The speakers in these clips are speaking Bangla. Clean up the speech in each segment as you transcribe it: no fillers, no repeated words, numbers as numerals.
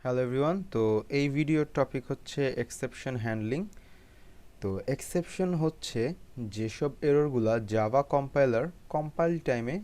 হ্যালো এভরিওয়ান, তো এই ভিডিওর টপিক হচ্ছে এক্সেপশন হ্যান্ডলিং। তো এক্সেপশন হচ্ছে যেসব এররগুলা জাভা কম্পাইলার কম্পাইল টাইমে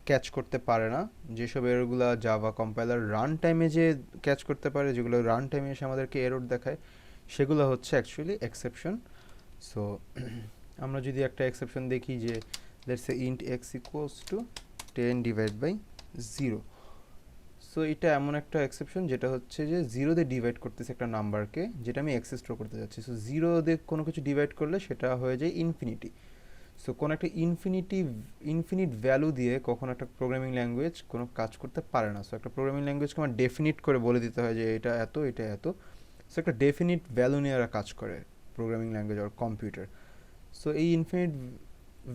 ক্যাচ করতে পারে না, যেসব এররগুলা জাভা কম্পাইলার রান টাইমে যে ক্যাচ করতে পারে, যেগুলো রান টাইমে এসে আমাদেরকে এরর দেখায়, সেগুলো হচ্ছে অ্যাকচুয়ালি এক্সেপশন। সো আমরা যদি একটা এক্সেপশন দেখি যে let's say int x equals to 10/0। So এটা এমন একটা এক্সেপশন যেটা হচ্ছে যে 0 দিয়ে ডিভাইড করতেছে একটা নাম্বারকে, যেটা আমি এক্সে স্টোর করতে যাচ্ছি। সো 0 দিয়ে কোনো কিছু ডিভাইড করলে সেটা হয়ে যায় ইনফিনিটি। সো কোনো একটা ইনফিনিট ভ্যালু দিয়ে কখনো একটা প্রোগ্রামিং ল্যাঙ্গুয়েজ কোনো কাজ করতে পারে না। সো একটা প্রোগ্রামিং ল্যাঙ্গুয়েজকে আমার ডেফিনিট করে বলে দিতে হয় যে এটা এত, এটা এত। সো একটা ডেফিনিট ভ্যালু নিয়ে এরা কাজ করে প্রোগ্রামিং ল্যাঙ্গুয়েজ আর কম্পিউটার। সো এই ইনফিনিট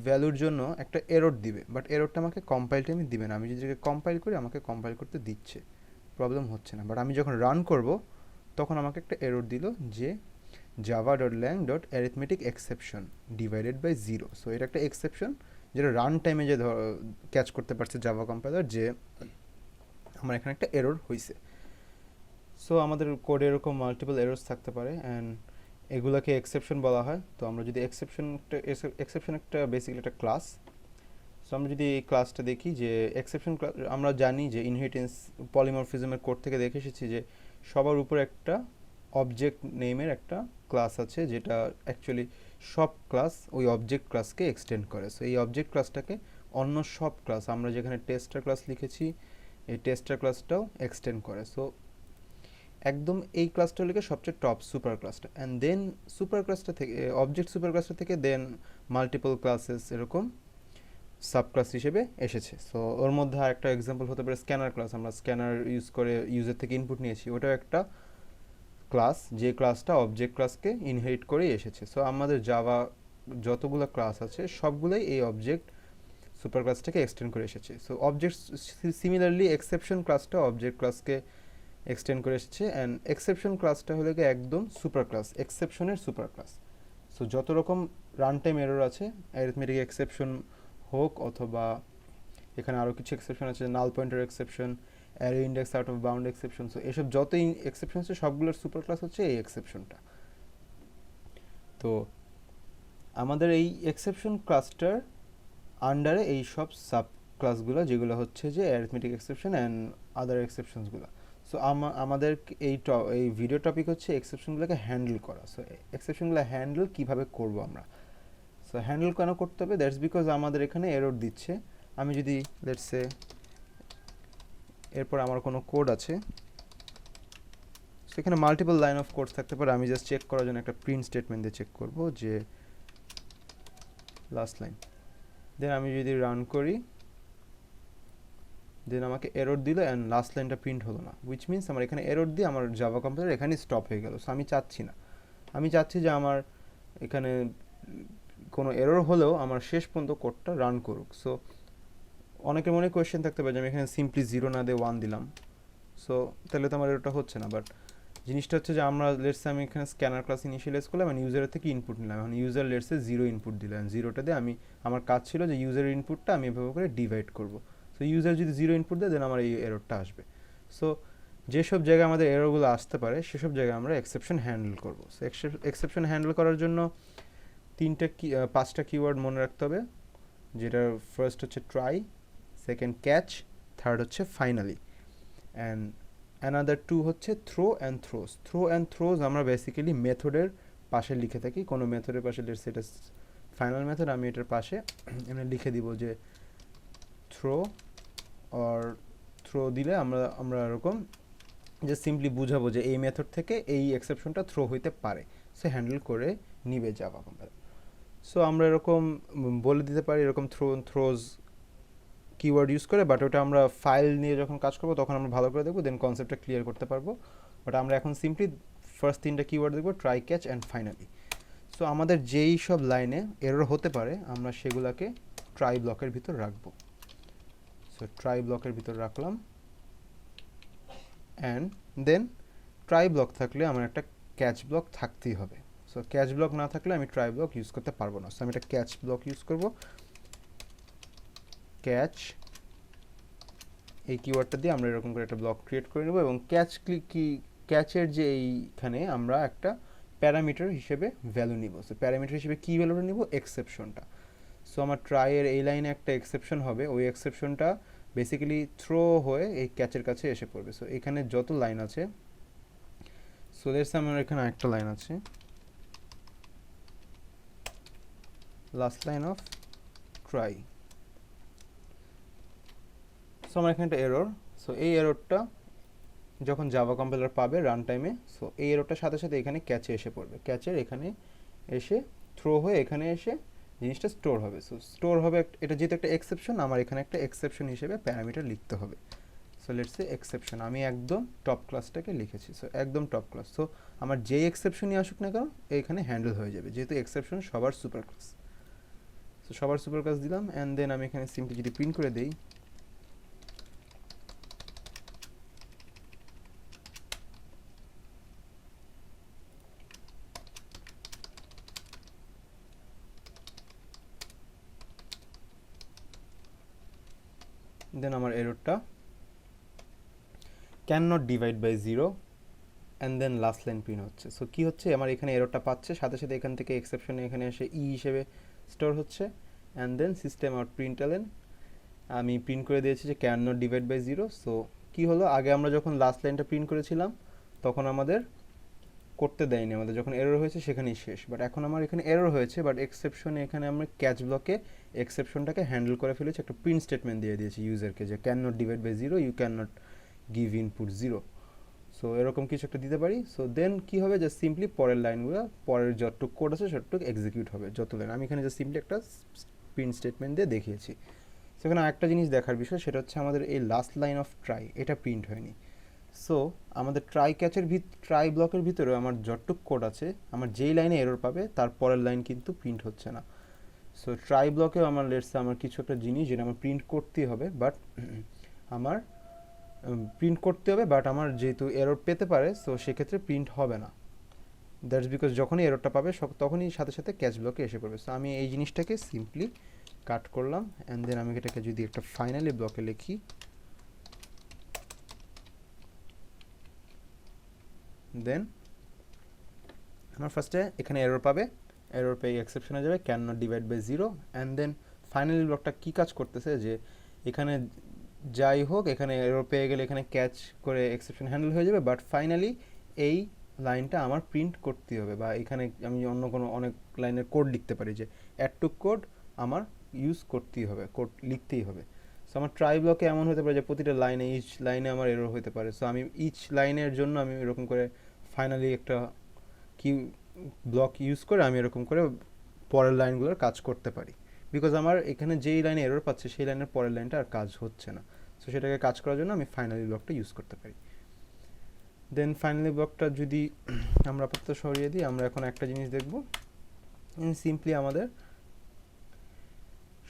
ভ্যালুর জন্য একটা এরর দিবে, বাট এররটা আমাকে কম্পাইল টাইমে দিবে না। আমি যদি কম্পাইল করি আমাকে কম্পাইল করতে দিচ্ছে, প্রবলেম হচ্ছে না। বাট আমি যখন রান করব তখন আমাকে একটা এরর দিল যে java.lang.arithmetic_exception ডিভাইডেড বাই 0। সো এটা একটা এক্সেপশন যেটা রান টাইমে যে ক্যাচ করতে পারছে জাভা কম্পাইলার, যে আমার এখানে একটা এরর হয়েছে। সো আমাদের কোডে এরকম মাল্টিপল এরর্স থাকতে পারে অ্যান্ড এগুলোকে এক্সেপশন বলা হয়। তো আমরা যদি এক্সেপশন একটা বেসিক্যালি একটা ক্লাস। সো আমরা যদি এই ক্লাসটা দেখি যে এক্সেপশন ক্লাস, আমরা জানি যে ইনহেরিটেন্স পলিমরফিজমের কোড থেকে দেখে এসেছি যে সবার উপর একটা অবজেক্ট নেমের একটা ক্লাস আছে, যেটা অ্যাকচুয়ালি সব ক্লাস ওই অবজেক্ট ক্লাসকে এক্সটেন্ড করে। সো এই অবজেক্ট ক্লাসটাকে অন্য সব ক্লাস, আমরা যেখানে টেস্টার ক্লাস লিখেছি এই টেস্টার ক্লাসটাও এক্সটেন্ড করে। সো একদম এই ক্লাসটা লিখে সবচেয়ে টপ সুপার ক্লাসটা, অ্যান্ড দেন সুপার ক্লাসটা থেকে অবজেক্ট সুপার ক্লাসটা থেকে দেন মাল্টিপল ক্লাসেস এরকম সাব ক্লাস হিসেবে এসেছে। সো ওর মধ্যে একটা এক্সাম্পল হতে পারে স্ক্যানার ক্লাস। আমরা স্ক্যানার ইউজ করে ইউজার থেকে ইনপুট নিয়েছি, ওটাও একটা ক্লাস, যে ক্লাসটা অবজেক্ট ক্লাসকে ইনহেরিট করেই এসেছে। সো আমাদের জাভা যতগুলো ক্লাস আছে সবগুলোই এই অবজেক্ট সুপার ক্লাসটাকে এক্সটেন্ড করে এসেছে। সো অবজেক্ট সিমিলারলি এক্সেপশন ক্লাসটা অবজেক্ট ক্লাসকে এক্সটেন্ড করে এসেছে, অ্যান্ড এক্সেপশন ক্লাসটা হলো গিয়ে একদম সুপার ক্লাস, এক্সেপশনের সুপার ক্লাস। সো যত রকম রান টাইম এরর আছে, অ্যারিথমেটিক এক্সেপশন হোক অথবা এখানে আরও কিছু এক্সেপশন আছে, null pointer exception, array index out of bound exception. So এসব যতই এক্সেপশন আছে সবগুলোর সুপার ক্লাস হচ্ছে এই এক্সেপশনটা। তো আমাদের এই এক্সেপশন ক্লাসটার আন্ডারে এই সব সাব ক্লাসগুলো, যেগুলো হচ্ছে যে অ্যারিথমেটিক এক্সেপশন অ্যান্ড আদার এক্সেপশনসগুলো। সো আমাদের এই ভিডিও টপিক হচ্ছে এক্সেপশনগুলোকে হ্যান্ডেল করা। সো এক্সেপশনগুলো হ্যান্ডেল কীভাবে করবো আমরা। সো হ্যান্ডেল কেন করতে হবে, দ্যাটস বিকজ আমাদের এখানে এরর দিচ্ছে। আমি যদি লেটস সে এরপর আমার কোনো কোড আছে, সেখানে মাল্টিপল লাইন অফ কোড থাকতে পারে। আমি জাস্ট চেক করার জন্য একটা প্রিন্ট স্টেটমেন্ট দিয়ে চেক করব যে লাস্ট লাইন। দেন আমি যদি রান করি, দেন আমাকে এরর দিল অ্যান্ড লাস্ট লাইনটা প্রিন্ট হলো না, উইচ মিনস আমার এখানে এরর দিয়ে আমার জাভা কম্পাইলার এখানে স্টপ হয়ে গেল। সো আমি চাচ্ছি না, আমি চাচ্ছি যে আমার এখানে কোনো এরর হলেও আমার শেষ পর্যন্ত কোডটা রান করুক। সো অনেকের মনে কোয়েশ্চেন থাকতে পারে যে আমি এখানে সিম্পলি 0 না দিয়ে 1 দিলাম, সো তাহলে তো আমার এররটা হচ্ছে না। বাট জিনিসটা হচ্ছে যে আমরা লেটসে আমি এখানে স্ক্যানার ক্লাস ইনিশিয়ালাইজ করলাম এবং ইউজারের থেকে ইনপুট নিলাম। এখন ইউজার লেটসে 0 ইনপুট দিলাম, 0টা দিয়ে আমি আমার কাজ ছিল যে ইউজারের ইনপুটটা আমি এভাবে করে ডিভাইড করব। সো ইউজার যদি 0 ইনপুট দেয় দেন আমার এই এররটা আসবে। সো যেসব জায়গায় আমাদের এররগুলো আসতে পারে সেসব জায়গায় আমরা এক্সেপশন হ্যান্ডেল করবো। সো এক্সেপশন হ্যান্ডেল করার জন্য 5টা কিওয়ার্ড মনে রাখতে হবে, যেটার ফার্স্ট হচ্ছে ট্রাই, সেকেন্ড ক্যাচ, থার্ড হচ্ছে ফাইনালি, অ্যান্ড অ্যানাদার 2 হচ্ছে throw and throws. Throw and throws আমরা বেসিক্যালি মেথডের পাশে লিখে থাকি, কোনো মেথডের পাশে সেটা ফাইনাল মেথড, আমি এটার পাশে এমনি লিখে দিব যে থ্রো অর থ্রো দিলে আমরা এরকম যে সিম্পলি বুঝাবো যে এই মেথড থেকে এই এক্সেপশনটা থ্রো হইতে পারে, সে হ্যান্ডেল করে নিবে জাভা কম্পাইলার। সো আমরা এরকম বলে দিতে পারি এরকম থ্রোজ কিওয়ার্ড ইউজ করে, বাট ওটা আমরা ফাইল নিয়ে যখন কাজ করবো তখন আমরা ভালো করে দেখবো, দেন কনসেপ্টটা ক্লিয়ার করতে পারবো। বাট আমরা এখন সিম্পলি ফার্স্ট 3টা কিওয়ার্ড দেখবো, try, catch and finally. So আমাদের যেই সব লাইনে এরর হতে পারে আমরা সেগুলোকে ট্রাই ব্লকের ভিতর রাখবো। সো ট্রাই ব্লকের ভিতর রাখলাম, অ্যান্ড দেন ট্রাই ব্লক থাকলে আমার একটা ক্যাচ ব্লক থাকতেই হবে। সো ক্যাচ ব্লক না থাকলে আমি ট্রাই ব্লক ইউজ করতে পারবো না। সো আমি একটা ক্যাচ ব্লক ইউজ করবো, ক্যাচ এই কিওয়ার্ডটা দিয়ে আমরা এরকম করে একটা ব্লক ক্রিয়েট করে নেব এবং ক্যাচের যে এইখানে আমরা একটা প্যারামিটার হিসেবে ভ্যালু নিব। সো প্যারামিটার হিসেবে কী ভ্যালুটা নিব? এক্সেপশনটা। সো আমার ট্রাইয়ের এই লাইনে একটা এক্সেপশন হবে, ওই এক্সেপশনটা বেসিক্যালি থ্রো হয়ে এই ক্যাচের কাছে এসে পড়বে। সো এখানে যত লাইন আছে, সো লেটস আমার এখানে একটা লাইন আছে, last line of try. So আমার এখানে একটা এরর। সো এই এররটা যখন জাভা কম্পাইলার পাবে রান টাইমে, সো এই এররটার সাথে সাথে এখানে ক্যাচে এসে পড়বে, ক্যাচের এখানে এসে থ্রো হয়ে এখানে এসে জিনিসটা স্টোর হবে। সো স্টোর হবে, এটা যেহেতু একটা এক্সেপশন, আমার এখানে একটা এক্সেপশন হিসেবে প্যারামিটার লিখতে হবে। সো লেটস সে এক্সেপশন, আমি একদম টপ ক্লাসটাকে লিখেছি। সো একদম টপ ক্লাস, সো আমার যেই এক্সেপশনই আসুক না কেন এইখানে হ্যান্ডেল হয়ে যাবে, যেহেতু এক্সেপশন সবার সুপার ক্লাস। সো সবার সুপার ক্লাস দিলাম, অ্যান্ড দেন আমি এখানে সিম্পলি যদি প্রিন্ট করে দিই, দেন আমার এররটা can not divide by 0 and then last line print হচ্ছে। সো কী হচ্ছে, আমার এখানে এররটা পাচ্ছে, সাথে সাথে এখান থেকে এক্সেপশনে এখানে এসে ই হিসেবে স্টোর হচ্ছে, and then system out println আমি প্রিন্ট করে দিয়েছি যে can not divide by 0। So কী হলো, আগে আমরা যখন লাস্ট লাইনটা প্রিন্ট করেছিলাম তখন আমাদের করতে দেয়নি, আমাদের যখন এরর হয়েছে সেখানেই শেষ। বাট এখন আমার এখানে এরর হয়েছে, বাট এক্সেপশনে এখানে আমরা ক্যাচ ব্লকে এক্সেপশনটাকে হ্যান্ডেল করে ফেলেছি, একটা প্রিন্ট স্টেটমেন্ট দিয়ে দিয়েছি ইউজারকে যে can not divide by 0, you can not give input 0। So এরকম কিছু একটা দিতে পারি। সো দেন কী হবে, যে সিম্পলি পরের লাইনগুলো, পরের যতটুকু কোড আছে ততটুকু এক্সিকিউট হবে, যত লাইন। আমি এখানে যে সিম্পলি একটা প্রিন্ট স্টেটমেন্ট দিয়ে দেখিয়েছি। সেখানে একটা জিনিস দেখার বিষয়, সেটা হচ্ছে আমাদের এই লাস্ট লাইন অফ ট্রাই, এটা প্রিন্ট হয়নি। সো আমাদের ট্রাই ব্লকের ভিতরে আমার যতটুক কোড আছে, আমার যেই লাইনে এরর পাবে তার পরের লাইন কিন্তু প্রিন্ট হচ্ছে না। সো ট্রাই ব্লকেও আমার লেটসে আমার কিছু একটা জিনিস যেটা আমার প্রিন্ট করতেই হবে, বাট আমার আমার যেহেতু এরর পেতে পারে, সো সেক্ষেত্রে প্রিন্ট হবে না। দ্যাটস বিকজ যখনই এররটা পাবে তখনই সাথে সাথে ক্যাচ ব্লকে এসে পড়বে। সো আমি এই জিনিসটাকে সিম্পলি কাট করলাম, অ্যান্ড দেন আমি এটাকে যদি একটা ফাইনালি ব্লকে লিখি, দেন আমার ফার্স্টে এখানে এরর পাবে, এরর পেয়ে এক্সেপশনে যাবে can not divide by 0, and then finally ব্লকটা কী কাজ করতেছে, যে এখানে যাই হোক এখানে এরর পেয়ে গেলে এখানে ক্যাচ করে এক্সেপশন হ্যান্ডেল হয়ে যাবে, বাট ফাইনালি এই লাইনটা আমার প্রিন্ট করতেই হবে, বা এখানে আমি অন্য কোনো অনেক লাইনের কোড লিখতে পারি যে অ্যাড টু কোড আমার ইউজ করতেই হবে, কোড লিখতেই হবে। সো আমার ট্রাই ব্লকে এমন হতে পারে যে প্রতিটা লাইনে, ইচ লাইনে আমার এরর হতে পারে। সো আমি ইচ লাইনের জন্য আমি এরকম করে ফাইনালি একটা কি ব্লক ইউজ করে আমি এরকম করে পরের লাইনগুলোর কাজ করতে পারি, বিকজ আমার এখানে যেই লাইনে এরর পাচ্ছে সেই লাইনের পরের লাইনটা আর কাজ হচ্ছে না। সো সেটাকে কাজ করার জন্য আমি ফাইনালি ব্লকটা ইউজ করতে পারি। দেন ফাইনালি ব্লকটা যদি আমরা আপাতত সরিয়ে দিই, আমরা এখন একটা জিনিস দেখব, সিম্পলি আমাদের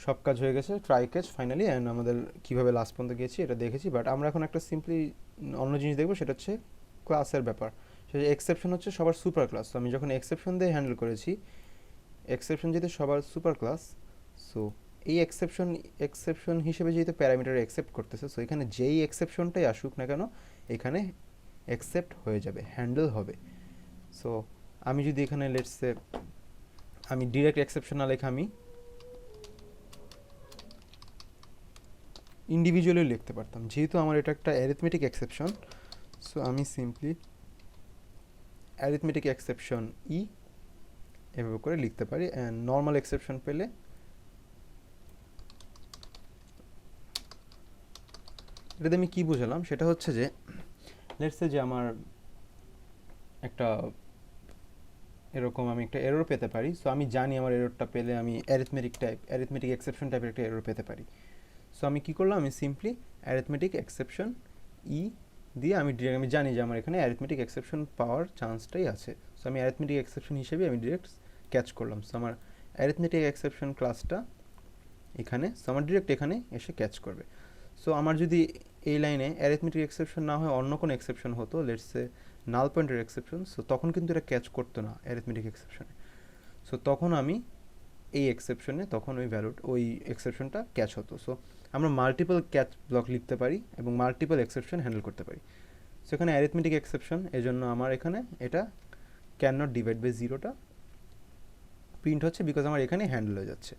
সব কাজ হয়ে গেছে, ট্রাই ক্যাচ ফাইনালি, অ্যান্ড আমাদের কীভাবে লাস্ট পর্যন্ত গেছি এটা দেখেছি। বাট আমরা এখন একটা সিম্পলি অন্য জিনিস দেখবো, সেটা হচ্ছে ক্লাসের ব্যাপার। সেটা এক্সেপশন হচ্ছে সবার সুপার ক্লাস। তো আমি যখন এক্সেপশন দিয়ে হ্যান্ডেল করেছি, এক্সেপশন যেহেতু সবার সুপার ক্লাস, সো এই এক্সেপশন হিসেবে যেহেতু প্যারামিটার অ্যাকসেপ্ট করতেছে, সো এখানে যেই এক্সেপশনটাই আসুক না কেন এখানে অ্যাকসেপ্ট হয়ে যাবে, হ্যান্ডেল হবে। সো আমি যদি এখানে লেটসে আমি ডিরেক্ট এক্সেপশন না লেখা আমি ইন্ডিভিজুয়ালি লিখতে পারতাম, যেহেতু আমার এটা একটা অ্যারিথমেটিক এক্সেপশন। সো আমি সিম্পলি অ্যারিথমেটিক এক্সেপশন এভাবে করে লিখতে পারি, অ্যান্ড নর্মাল এক্সেপশন পেলে এটাতে আমি কী বুঝালাম সেটা হচ্ছে যে লেটসে যে আমার একটা এরকম আমি একটা এরর পেতে পারি। সো আমি জানি আমার এররটা পেলে আমি অ্যারিথমেটিক এক্সেপশন টাইপের একটা এরর পেতে পারি। সো আমি কী করলাম, আমি সিম্পলি অ্যারিথমেটিক এক্সেপশন দিয়ে আমি জানি যে আমার এখানে অ্যারিথমেটিক এক্সেপশন পাওয়ার চান্সটাই আছে। সো আমি অ্যারিথমেটিক এক্সেপশন হিসেবে আমি ডিরেক্ট ক্যাচ করলাম। সো আমার অ্যারিথমেটিক এক্সেপশন ক্লাসটা এখানে, সো আমার ডিরেক্ট এখানে এসে ক্যাচ করবে। সো আমার যদি এই লাইনে অ্যারিথমেটিক এক্সেপশন না হয় অন্য কোনো এক্সেপশন হতো, লেটসে নাল পয়েন্টের এক্সেপশন, সো তখন কিন্তু এটা ক্যাচ করতো না অ্যারিথমেটিক এক্সেপশনে। সো তখন আমি এই এক্সেপশনে তখন ওই এক্সেপশনটা ক্যাচ হতো। সো আমরা মাল্টিপল ক্যাচ ব্লক লিখতে পারি এবং মাল্টিপল এক্সেপশন হ্যান্ডেল করতে পারি। সো এখানে অ্যারিথমেটিক এক্সেপশন, এই জন্য আমার এখানে এটা ক্যান নট ডিভাইড বাই জিরোটা প্রিন্ট হচ্ছে বিকজ আমার এখানে হ্যান্ডেল হয়ে যাচ্ছে।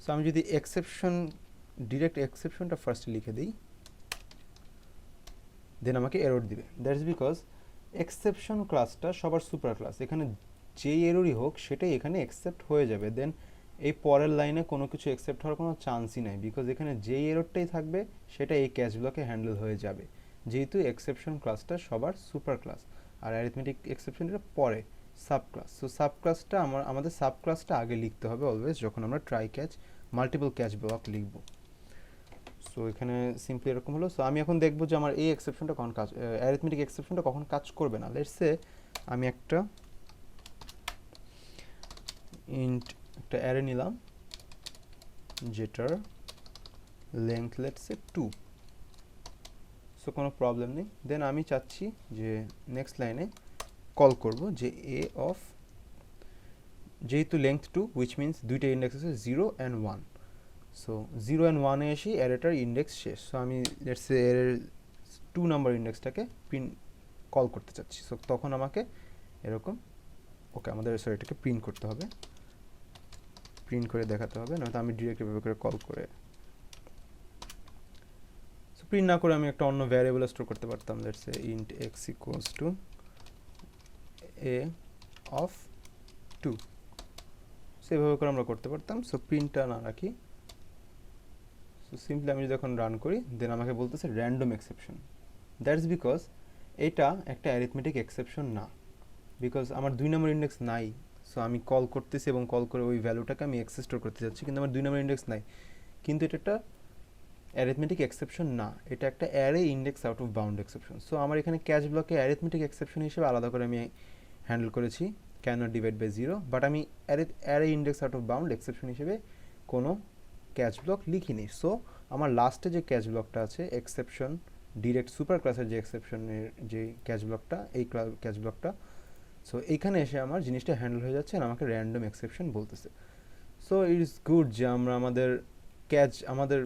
সো আমি যদি এক্সেপশন ডিরেক্ট এক্সেপশনটা ফার্স্টে লিখে দিই, দেন আমাকে এরর দিবে। দ্যাটস বিকজ এক্সেপশন ক্লাসটা সবার সুপার ক্লাস, এখানে যেই এররই হোক সেটাই এখানে অ্যাকসেপ্ট হয়ে যাবে। দেন এই পরের লাইনে কোনো কিছু অ্যাকসেপ্ট হওয়ার কোনো চান্সই নাই, বিকজ এখানে যেই এররটাই থাকবে সেটা এই ক্যাচ ব্লকে হ্যান্ডেল হয়ে যাবে, যেহেতু এক্সেপশন ক্লাসটা সবার সুপার ক্লাস আর অ্যারিথমেটিক এক্সেপশনটা পরে সাব ক্লাস। সো সাব ক্লাসটা আমাদের সাব ক্লাসটা আগে লিখতে হবে অলওয়েজ যখন আমরা try catch multiple catch block লিখব। সো এখানে সিম্পলি এরকম হলো। সো আমি এখন দেখবো যে আমার এই এক্সেপশনটা কখন কাজ, অ্যারিথমেটিক এক্সেপশনটা কখন কাজ করবে না। লেটস সে আমি একটা অ্যারে নিলাম যেটার লেন্থ লেটস সে 2। সো কোনো প্রবলেম নেই। দেন আমি চাচ্ছি যে নেক্সট লাইনে কল করব যে এ অফ, যেহেতু লেন্থ 2 উইচ মিনস দুইটা ইন্ডেক্স আছে 0 অ্যান্ড 1। সো 0 অ্যান্ড 1-এ এসে অ্যারেটার ইন্ডেক্স শেষ। সো আমি লেটস সে এর 2 নাম্বার ইন্ডেক্সটাকে কল করতে চাচ্ছি। সো তখন আমাকে এরকম আমাদের এটাকে প্রিন্ট করতে হবে, প্রিন্ট করে দেখাতে হবে, নয়তো আমি ডিরেক্ট এভাবে করে কল করে, সো প্রিন্ট না করে আমি একটা অন্য ভ্যারিয়েবল স্টোর করতে পারতাম। Let's say int x equals to A of 2। So এভাবে করে আমরা করতে পারতাম। সো প্রিন্টটা না রাখি। সো সিম্পলি আমি যদি এখন রান করি, দেন আমাকে বলতেছে র্যান্ডম এক্সেপশন। দ্যাটস বিকজ এটা একটা অ্যারিথমেটিক এক্সেপশন না, বিকজ আমার 2 নম্বর ইন্ডেক্স নাই। সো আমি কল করতেছি এবং কল করে ওই ভ্যালুটাকে আমি এক্সেস স্টোর করতে যাচ্ছি, কিন্তু আমার 2 নম্বর ইন্ডেক্স নাই, কিন্তু এটা একটা অ্যারিথমেটিক এক্সেপশন না, এটা একটা array index out of bound exception. So আমার এখানে ক্যাচ ব্লকে অ্যারিথমেটিক এক্সেপশন হিসেবে আলাদা করে আমি হ্যান্ডেল করেছি can not divide by 0, but আমি array index out of bound exception হিসেবে কোনো ক্যাচ ব্লক লিখিনি। সো আমার লাস্টে যে ক্যাচ ব্লকটা আছে এক্সেপশন ডিরেক্ট সুপার ক্লাসের যে এক্সেপশনের যে ক্যাচ ব্লকটা, এই ক্যাচ ব্লকটা, সো এইখানে এসে আমার জিনিসটা হ্যান্ডেল হয়ে যাচ্ছে আর আমাকে র্যান্ডম এক্সেপশন বলতেছে। সো ইট ইজ গুড যে আমরা আমাদের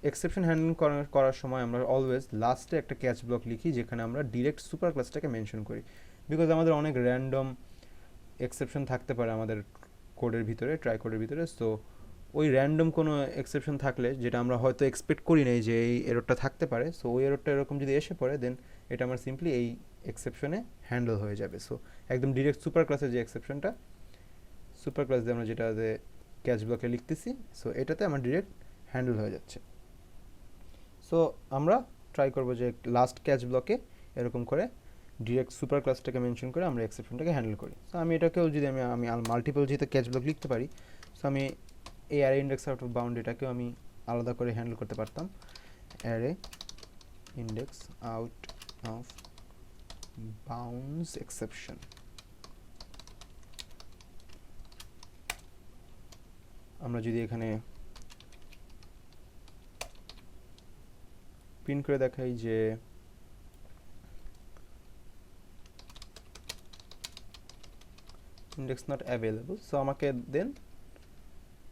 এক্সেপশন হ্যান্ডলিং করার সময় আমরা অলওয়েজ লাস্টে একটা ক্যাচ ব্লক লিখি যেখানে আমরা ডিরেক্ট সুপার ক্লাসটাকে মেনশন করি, বিকজ আমাদের অনেক র্যান্ডম এক্সেপশন থাকতে পারে আমাদের কোডের ভিতরে, ট্রাই কোডের ভিতরে। সো ওই র্যান্ডম কোনো এক্সেপশন থাকলে যেটা আমরা হয়তো এক্সপেক্ট করি নাই যে এই এররটা থাকতে পারে, সো ওই এররটা এরকম যদি এসে পড়ে, দেন এটা আমার সিম্পলি এই এক্সেপশনে হ্যান্ডেল হয়ে যাবে। সো একদম ডিরেক্ট সুপার ক্লাসের যে এক্সেপশনটা, সুপার ক্লাস দিয়ে আমরা যেটাতে ক্যাচ ব্লকে লিখতেছি, সো এটাতে আমার ডিরেক্ট হ্যান্ডেল হয়ে যাচ্ছে। সো আমরা ট্রাই করবো যে লাস্ট ক্যাচ ব্লকে এরকম করে ডিরেক্ট সুপার ক্লাসটাকে মেনশন করে আমরা এক্সেপশনটাকে হ্যান্ডেল করি। সো আমি এটাকেও যদি আমি মাল্টিপল যেহেতু ক্যাচ ব্লক লিখতে পারি, সো আমি এই array index out of bound এটাকেও আমি আলাদা করে হ্যান্ডেল করতে পারতাম। Array index out of bounds exception. আমরা যদি এখানে প্রিন্ট করে দেখাই যে ইন্ডেক্স নট অ্যাভেলেবল, সো আমাকে দেন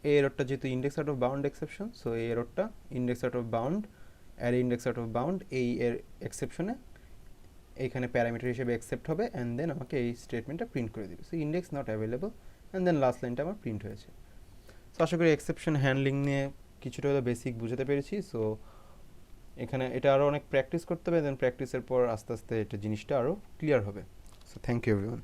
এই এররটা যেহেতু index out of bound exception, so এই এররটা index out of bound, array index out of bound এই এর এক্সেপশনে এইখানে প্যারামিটার হিসেবে অ্যাকসেপ্ট হবে অ্যান্ড দেন আমাকে এই স্টেটমেন্টটা প্রিন্ট করে দিবে। So index not available and then last লাইনটা আমার প্রিন্ট হয়েছে। সো আশা করি এক্সেপশন হ্যান্ডলিং নিয়ে কিছুটা হয়তো বেসিক বুঝাতে পেরেছি। সো এখানে এটা আরও অনেক প্র্যাকটিস করতে হবে, দেন প্র্যাকটিসের পর আস্তে আস্তে এটা জিনিসটা আরও ক্লিয়ার হবে। So thank you everyone.